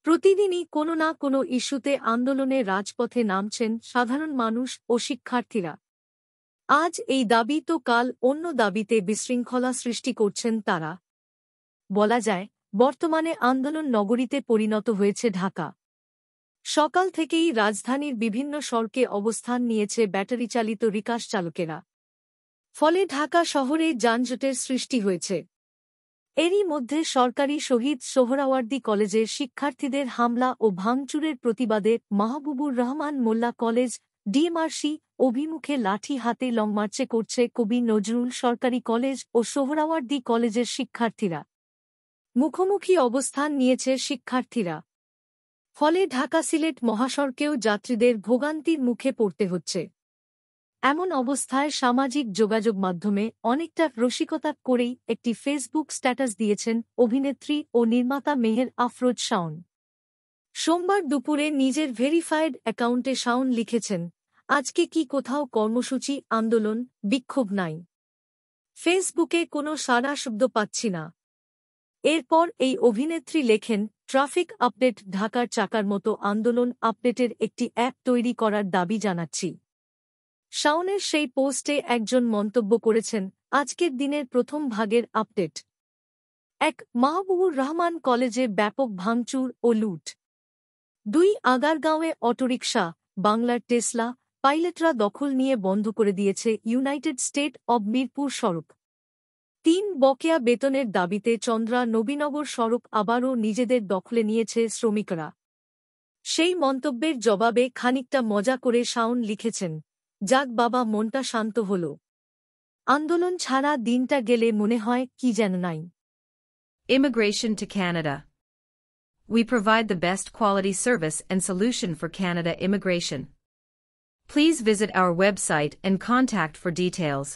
প্রতিদিনই কোনো না কোনো ইস্যুতে আন্দোলনে রাজপথে নামছেন সাধারণ মানুষ ও শিক্ষার্থীরা। আজ এই দাবি তো কাল অন্য দাবিতে বিশৃঙ্খলা সৃষ্টি করছেন তারা। বলা যায়, বর্তমানে আন্দোলন নগরীতে পরিণত হয়েছে ঢাকা। সকাল থেকেই রাজধানীর বিভিন্ন সড়কে অবস্থান নিয়েছে ব্যাটারিচালিত রিকশা চালকেরা। ফলে ঢাকা শহরে যানজটের সৃষ্টি হয়েছে। এরই মধ্যে সরকারি শহীদ সোহরাওয়ার্দী কলেজের শিক্ষার্থীদের হামলা ও ভাঙচুরের প্রতিবাদে মাহবুবুর রহমান মোল্লা কলেজ ডিএমআরসি অভিমুখে লাঠি হাতে লংমার্চে করছে কবি নজরুল সরকারি কলেজ ও সোহরাওয়ার্দী কলেজের শিক্ষার্থীরা। মুখোমুখি অবস্থান নিয়েছে শিক্ষার্থীরা। ফলে ঢাকা সিলেট মহাসড়কেও যাত্রীদের ভোগান্তির মুখে পড়তে হচ্ছে। এমন অবস্থায় সামাজিক যোগাযোগ মাধ্যমে অনেকটা রসিকতা করেই একটি ফেসবুক স্ট্যাটাস দিয়েছেন অভিনেত্রী ও নির্মাতা মেহের আফরোজ শাওন। সোমবার দুপুরে নিজের ভেরিফায়েড অ্যাকাউন্টে শাওন লিখেছেন, আজকে কি কোথাও কর্মসূচি, আন্দোলন, বিক্ষোভ নাই? ফেসবুকে কোনো সাড়া শব্দ পাচ্ছি না। এরপর এই অভিনেত্রী লেখেন, ট্রাফিক আপডেট ঢাকার চাকার মতো আন্দোলন আপডেটের একটি অ্যাপ তৈরি করার দাবি জানাচ্ছি। শাওনের সেই পোস্টে একজন মন্তব্য করেছেন, আজকের দিনের প্রথম ভাগের আপডেট। ১. মাহবুবুর রহমান কলেজে ব্যাপক ভাঙচুর ও লুট। ২. আগারগাঁওয়ে অটোরিকশা, বাংলার টেসলা, পাইলটরা দখল নিয়ে বন্ধ করে দিয়েছে ইউনাইটেড স্টেট অব মিরপুর সড়ক। ৩. বকেয়া বেতনের দাবিতে চন্দ্রা নবীনগর সড়ক আবারও নিজেদের দখলে নিয়েছে শ্রমিকরা। সেই মন্তব্যের জবাবে খানিকটা মজা করে শাওন লিখেছেন, যাক বাবা, মনটা শান্ত হল। আন্দোলন ছাড়া দিনটা গেলে মনে হয় কি যেন নাই। Immigration to Canada. We provide the best quality service and solution for Canada immigration. Please visit our website and contact for details.